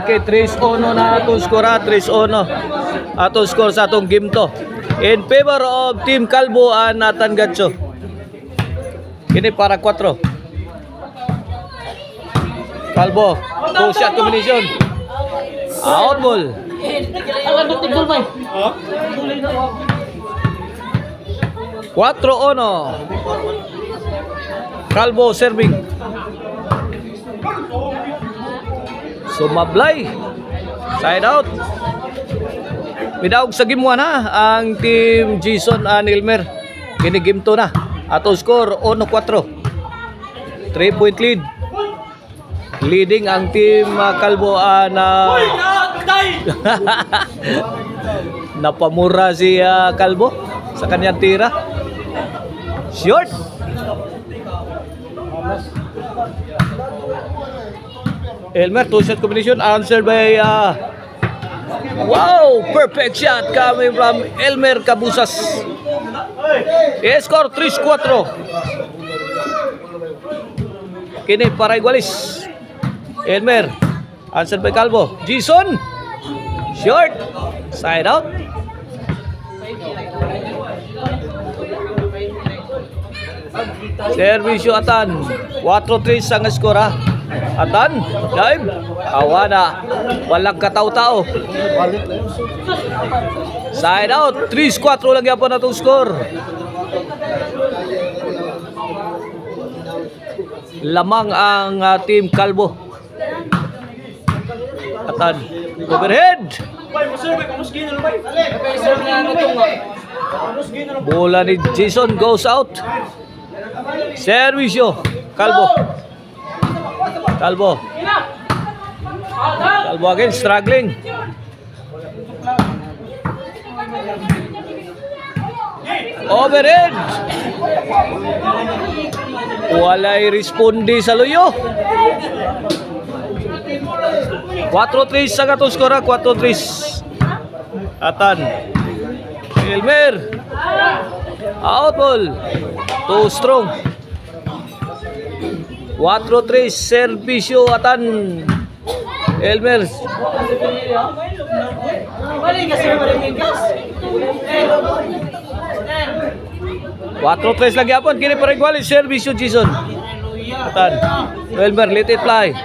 Okay, 3-1 na atong score, 3-1. Atong score sa atong game to. In favor of Team Calvo and Nathan Gatcho. Kini para 4. Calvo, 2 shot combination. Out ball. 4-1. Calvo serving. Sumablay. Side out. Midawag sa game 1 ha ang team Jason and Elmer. Kini game 2 na. Ato score 1-4. 3-point lead. Leading ang team Calvo na napamura si Calvo sa kanyang tira. Short. Elmer, 2-shot combination answered by wow, perfect shot coming from Elmer Cabusas. Score 3-4. Kini para igualis. Elmer answered by Calvo. Jason short, side out. Servisyo Atan. 4-3 ang skor ha. Atan, dive. Awana. Walang kataw-tao. Side out. 3-4 lang yapon na itong score. Lamang ang team Calvo. Atan. Overhead. Bola ni Jason goes out. Servisyo Calvo. Calvo again struggling. Overhead. Walay respondi sa luyo. 4-3 sa katong skora. 4-3. Atan. Elmer. Out ball. Too strong. 4-3 servisyo Atan. Elmer. 4-3 lagi apon. Kini para igualis servisyo Jason. Atan. Elmer let it fly.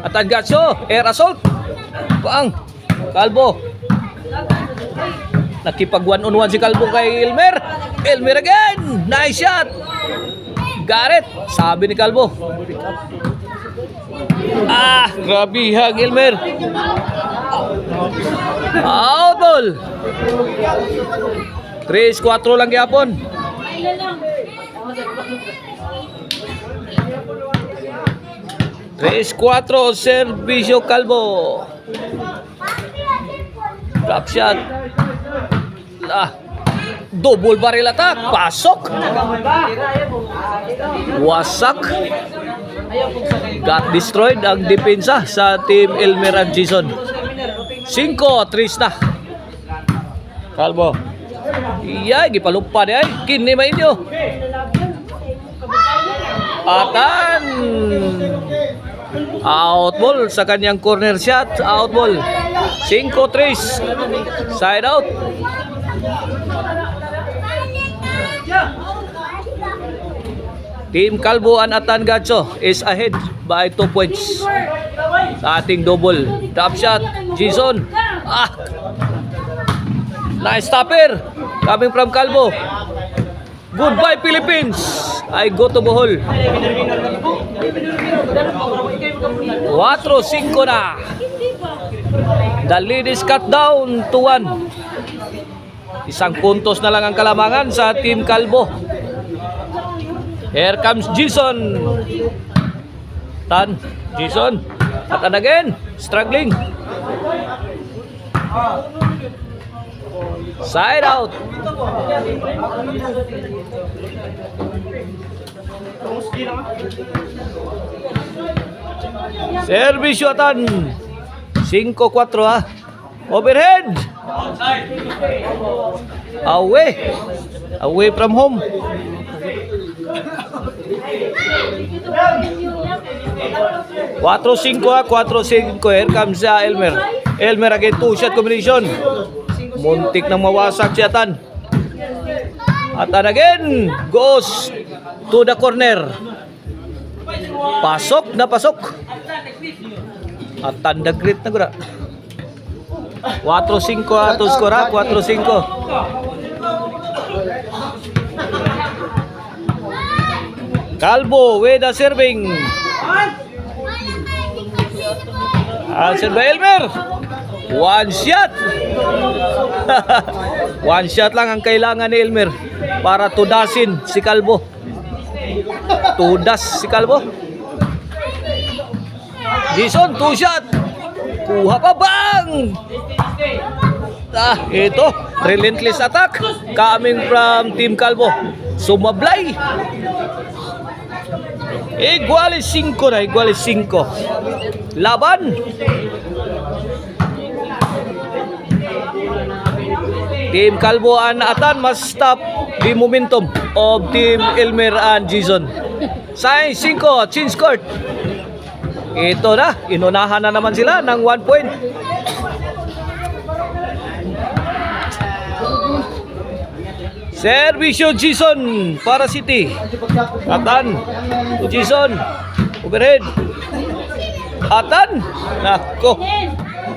Atan Gatso. Air assault. Paang. Calvo. Nakipag 1-on-1 si Calvo kay Elmer. Elmer again. Nice shot. Garrett. Sabi ni Calvo. Grabe hang Elmer. Out ball. 3-4 lang yapon. Tres 4 servisyo Calvo. Drop shot. Double barrel attack. Pasok. Wasak. Got destroyed ang depensa sa team Elmer and Jason. 5-3 na. Calvo. Iya, gipalupad ay. Kini may inyo. Atan. Out ball sa kanyang corner shot. Out ball. 5-3. Side out. Team Calvo and Atan Gatso is ahead by 2 points. Sa ating double. Drop shot. Jason. Nice stopper. Coming from Calvo. Goodbye Philippines. I go to Bohol. 4-5 na. The lead is cut down to 1. Isang puntos na lang ang kalamangan sa Team Calvo. Here comes Jason. Jason. Atan again. Struggling. Side out. Servisyo Atan. 5-4 ha. Overhead. Away. Away from home. Cuatro cinco ha. 4-5. Here comes Elmer. Elmer again. 2-shot combination. Muntik nang mawasak si Atan. Atan again. Goes to the corner. Pasok na pasok. Atan dagrit na gura. 4-5 ato skor ha. 4-5. Calvo with the serving. Answer by Elmer. One shot. One shot lang ang kailangan ni Elmer para tudasin si Calvo. Tudas si Calvo. Jason, 2 shot. Kuha pa bang. Ito, relentless attack coming from Team Calvo. Sumablay. Iguales 5 na, iguales 5. Laban. Team Calvo and Atan must stop the momentum of Team Elmer and Jason. Sign 5, change court. Ito na, inunahan na naman sila ng 1 point. Servisyo Jason para City. Atan to Jason. Overhead. Atan. Nako.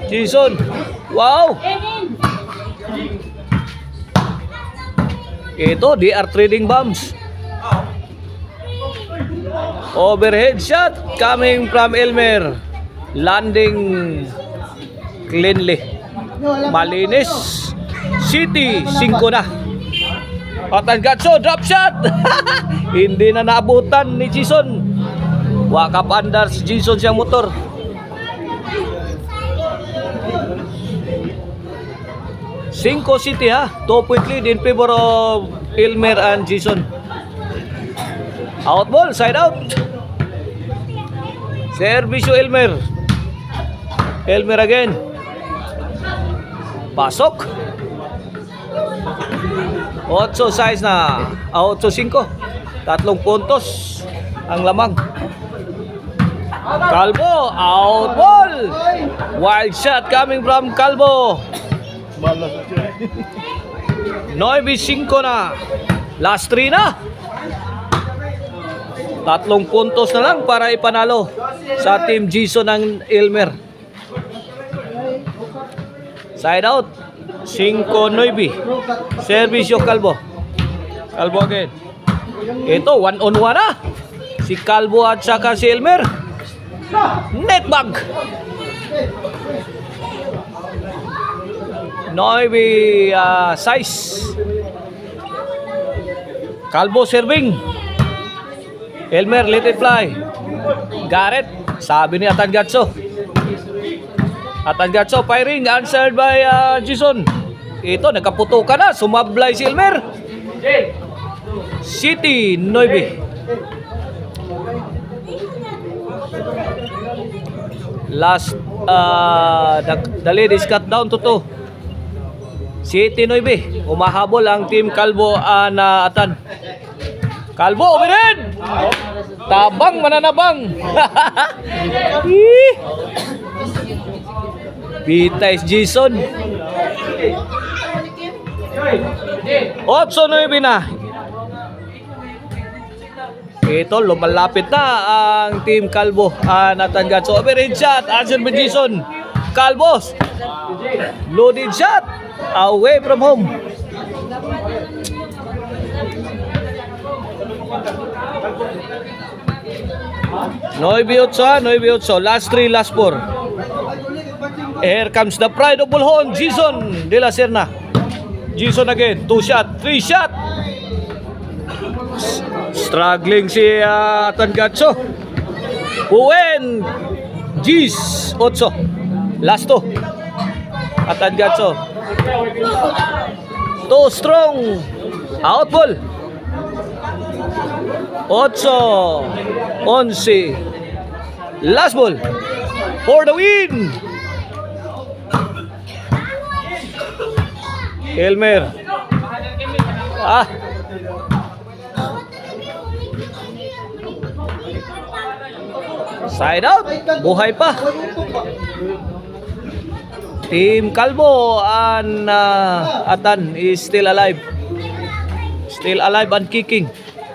Jason. Wow. Ito, they are trading bombs. Overhead shot coming from Elmer. Landing cleanly. Malinis. City, 5 na. Atan Gatso, drop shot. Hindi na naabutan ni Jason. Wakap andar si Jason siyang motor. Cinco City ha. 2-point lead in favor of Elmer and Jason. Out ball, side out. Servisyo Elmer. Elmer again. Pasok. 8-6 na. 8-5. 3 puntos ang lamang. Calvo, out ball. Wild shot coming from Calvo. 9-5 na. Last 3 na. 3 puntos na lang para ipanalo sa Team Jason ng Elmer. Side out. 5-9. Servisyo Calvo. Calvo again. Ito, 1-on-1 na. Si Calvo at saka si Elmer. Netbag. 9-6. Calvo serving. Elmer, let it fly. Garrett, sabi ni Atan Gatso. Atan Gatso, firing, answered by Jason. Ito, nagkaputukan na. Sumablay si Elmer. City, 9. Last, the lead is cut down to 2. City, 9. Umahabol ang Team Calvo na Atan. Calvo, overhead! Tabang, mananabang! Pitais Jason. 8-9 na. Ito, lumalapit na ang Team Calvo. Nathan Gatso. Overhead shot. Answer by Jason. Calvo. Loaded shot. Away from home. Noy-8, last 3, last 4. Here comes the pride of Bulhon, Jason de la Serna. Jason again, 2 shot, 3 shot. Struggling si Atan Gatso. Uwen, Gis, 8. Last 2. Atan Gatso. Too strong. Out ball. 11. Last ball. For the win. Elmer. Side out. Buhay pa. Team Calvo and Atan is still alive. Still alive and kicking.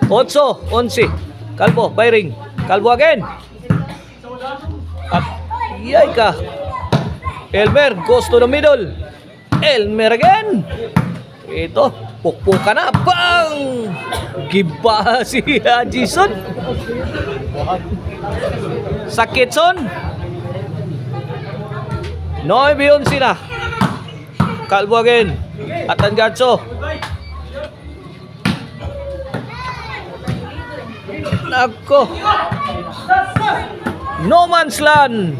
8-11. Calvo, firing. Calvo again. At yay ka. Elmer goes to the middle. Elmer again. Ito, pukpuka na. Bang! Giba si Jason. Sakit son. 9-11 na. Calvo again. Atan Garcho. Nako. No man's land.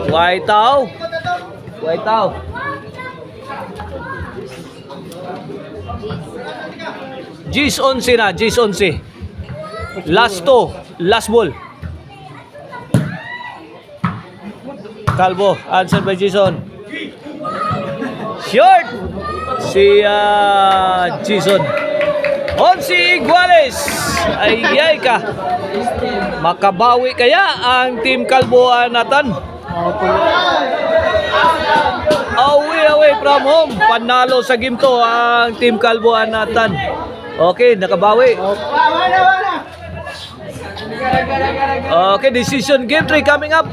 Waitaw. Gis 11 na. Gis 11. Last to. Last ball. Calvo. Answer by Jason. Short. Si Jason. 11 Iguales. Ayay ka. Makabawi kaya ang Team Calvo Nathan. Away from home. Panalo sa game to ang Team Calvo Nathan. Okay, nakabawi. Okay, decision game 3 coming up.